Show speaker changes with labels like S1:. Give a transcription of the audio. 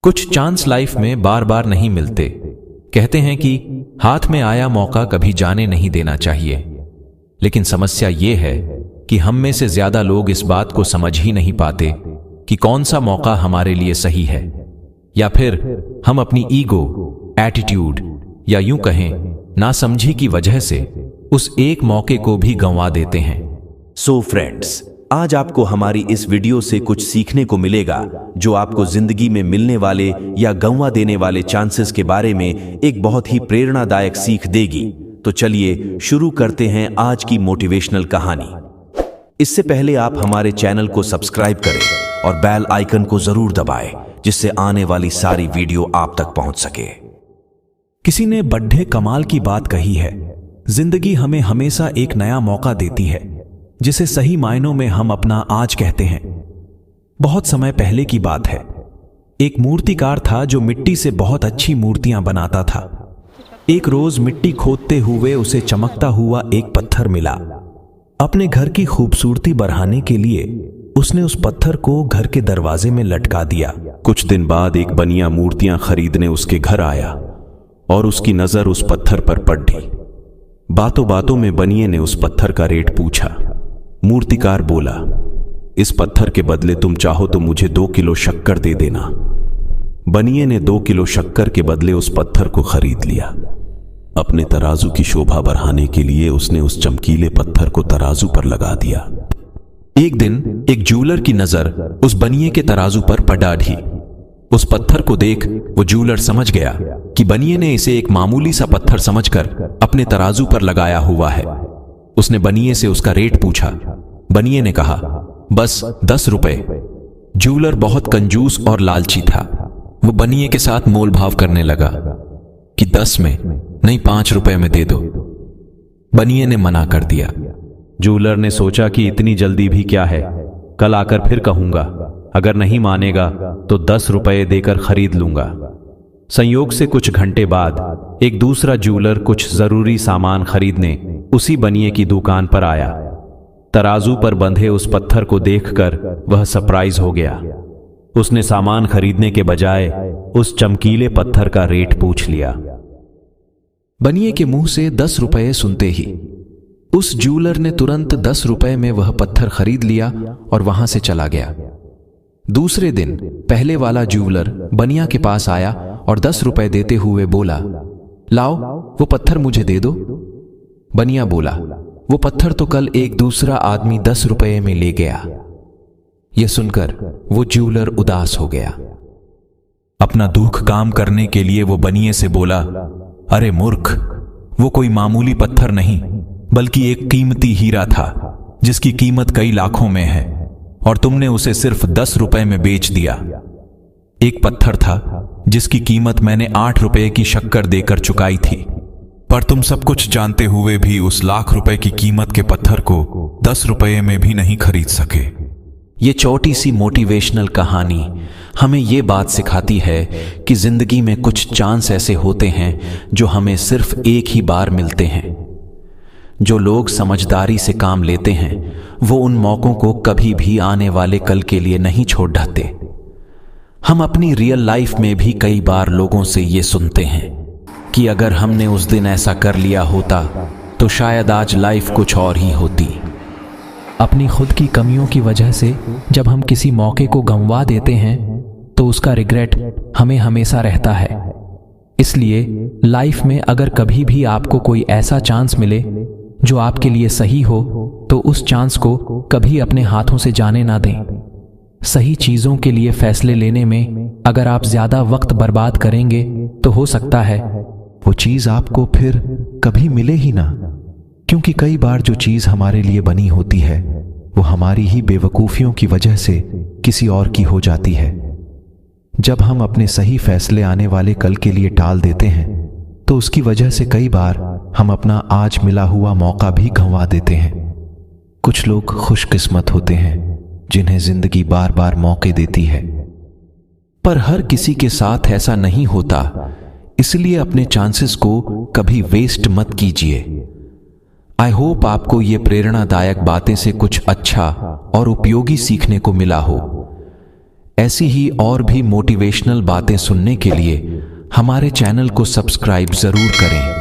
S1: कुछ chance life में बार बार नहीं मिलते। कहते हैं कि हाथ में आया मौका कभी जाने नहीं देना चाहिए, लेकिन समस्या ये है कि हम में से ज्यादा लोग इस बात को समझ ही नहीं पाते कि कौन सा मौका हमारे लिए सही है, या फिर हम अपनी ईगो, एटीट्यूड या यूं कहें नासमझी की वजह से उस एक मौके को भी गंवा देते हैं।
S2: सो फ्रेंड्स, आज आपको हमारी इस वीडियो से कुछ सीखने को मिलेगा जो आपको जिंदगी में मिलने वाले या गंवा देने वाले चांसेस के बारे में एक बहुत ही प्रेरणादायक सीख देगी। तो चलिए शुरू करते हैं आज की मोटिवेशनल कहानी। इससे पहले आप हमारे चैनल को सब्सक्राइब करें और बेल आइकन को जरूर दबाएं, जिससे आने वाली सारी वीडियो आप तक पहुंच सके।
S1: किसी ने बड्ढे कमाल की बात कही है, जिंदगी हमें हमेशा एक नया मौका देती है जिसे सही मायनों में हम अपना आज कहते हैं। बहुत समय पहले की बात है। एक मूर्तिकार था जो मिट्टी से बहुत अच्छी मूर्तियां बनाता था। एक रोज मिट्टी खोदते हुए उसे चमकता हुआ एक पत्थर मिला। अपने घर की खूबसूरती बढ़ाने के लिए उसने उस पत्थर को घर के दरवाजे में लटका दिया। कुछ दिन बाद एक बनिया मूर्तियां खरीदने उसके घर आया और उसकी नजर उस पत्थर पर पड़ी। बातों बातों में बनिए ने उस पत्थर का रेट पूछा। मूर्तिकार बोला, इस पत्थर के बदले तुम चाहो तो मुझे 2 किलो शक्कर दे देना। बनिए ने 2 किलो शक्कर के बदले उस पत्थर को खरीद लिया। अपने तराजू की शोभा बढ़ाने के लिए उसने उस चमकीले पत्थर को तराजू पर लगा दिया। एक दिन एक ज्वेलर की नजर उस बनिए के तराजू पर पड़ा ढी। उस पत्थर को देख वो ज्वेलर समझ गया कि बनिए ने इसे एक मामूली सा पत्थर समझकर अपने तराजू पर लगाया हुआ है। उसने बनिए से उसका रेट पूछा। बनिए ने कहा, बस 10 रुपए। ज्वेलर बहुत कंजूस और लालची था। वो बनिए के साथ मोल भाव करने लगा कि 10 में नहीं 5 रुपए में दे दो। बनिए ने मना कर दिया। ज्वेलर ने सोचा कि इतनी जल्दी भी क्या है, कल आकर फिर कहूंगा, अगर नहीं मानेगा तो 10 रुपए देकर खरीद लूंगा। संयोग से कुछ घंटे बाद एक दूसरा ज्वेलर कुछ जरूरी सामान खरीदने उसी बनिए की दुकान पर आया। तराजू पर बंधे उस पत्थर को देखकर वह सरप्राइज हो गया। उसने सामान खरीदने के बजाय उस चमकीले पत्थर का रेट पूछ लिया। बनिए के मुंह से 10 रुपए सुनते ही उस ज्वेलर ने तुरंत 10 रुपए में वह पत्थर खरीद लिया और वहां से चला गया। दूसरे दिन पहले वाला ज्वेलर बनिया के पास आया और 10 रुपए देते हुए बोला, लाओ वो पत्थर मुझे दे दो। बनिया बोला, वो पत्थर तो कल एक दूसरा आदमी 10 रुपए में ले गया। यह सुनकर वो ज्वेलर उदास हो गया। अपना दुख काम करने के लिए वो बनिए से बोला, अरे मूर्ख, वो कोई मामूली पत्थर नहीं बल्कि एक कीमती हीरा था जिसकी कीमत कई लाखों में है और तुमने उसे सिर्फ 10 रुपए में बेच दिया। एक पत्थर था जिसकी कीमत मैंने 8 रुपए की शक्कर देकर चुकाई थी, पर तुम सब कुछ जानते हुए भी उस लाख रुपए की कीमत के पत्थर को 10 रुपए में भी नहीं खरीद सके। ये छोटी सी मोटिवेशनल कहानी हमें ये बात सिखाती है कि जिंदगी में कुछ चांस ऐसे होते हैं जो हमें सिर्फ एक ही बार मिलते हैं। जो लोग समझदारी से काम लेते हैं वो उन मौकों को कभी भी आने वाले कल के लिए नहीं छोड़ देते। हम अपनी रियल लाइफ में भी कई बार लोगों से ये सुनते हैं कि अगर हमने उस दिन ऐसा कर लिया होता तो शायद आज लाइफ कुछ और ही होती। अपनी खुद की कमियों की वजह से जब हम किसी मौके को गंवा देते हैं तो उसका रिग्रेट हमें हमेशा रहता है। इसलिए लाइफ में अगर कभी भी आपको कोई ऐसा चांस मिले जो आपके लिए सही हो तो उस चांस को कभी अपने हाथों से जाने ना दें। सही चीजों के लिए फैसले लेने में अगर आप ज्यादा वक्त बर्बाद करेंगे तो हो सकता है वो चीज आपको फिर कभी मिले ही ना, क्योंकि कई बार जो चीज हमारे लिए बनी होती है वो हमारी ही बेवकूफियों की वजह से किसी और की हो जाती है। जब हम अपने सही फैसले आने वाले कल के लिए टाल देते हैं तो उसकी वजह से कई बार हम अपना आज मिला हुआ मौका भी गंवा देते हैं। कुछ लोग खुशकिस्मत होते हैं जिन्हें जिंदगी बार बार मौके देती है, पर हर किसी के साथ ऐसा नहीं होता। इसलिए अपने चांसेस को कभी वेस्ट मत कीजिए। आई होप आपको ये प्रेरणादायक बातें से कुछ अच्छा और उपयोगी सीखने को मिला हो। ऐसी ही और भी मोटिवेशनल बातें सुनने के लिए हमारे चैनल को सब्सक्राइब जरूर करें।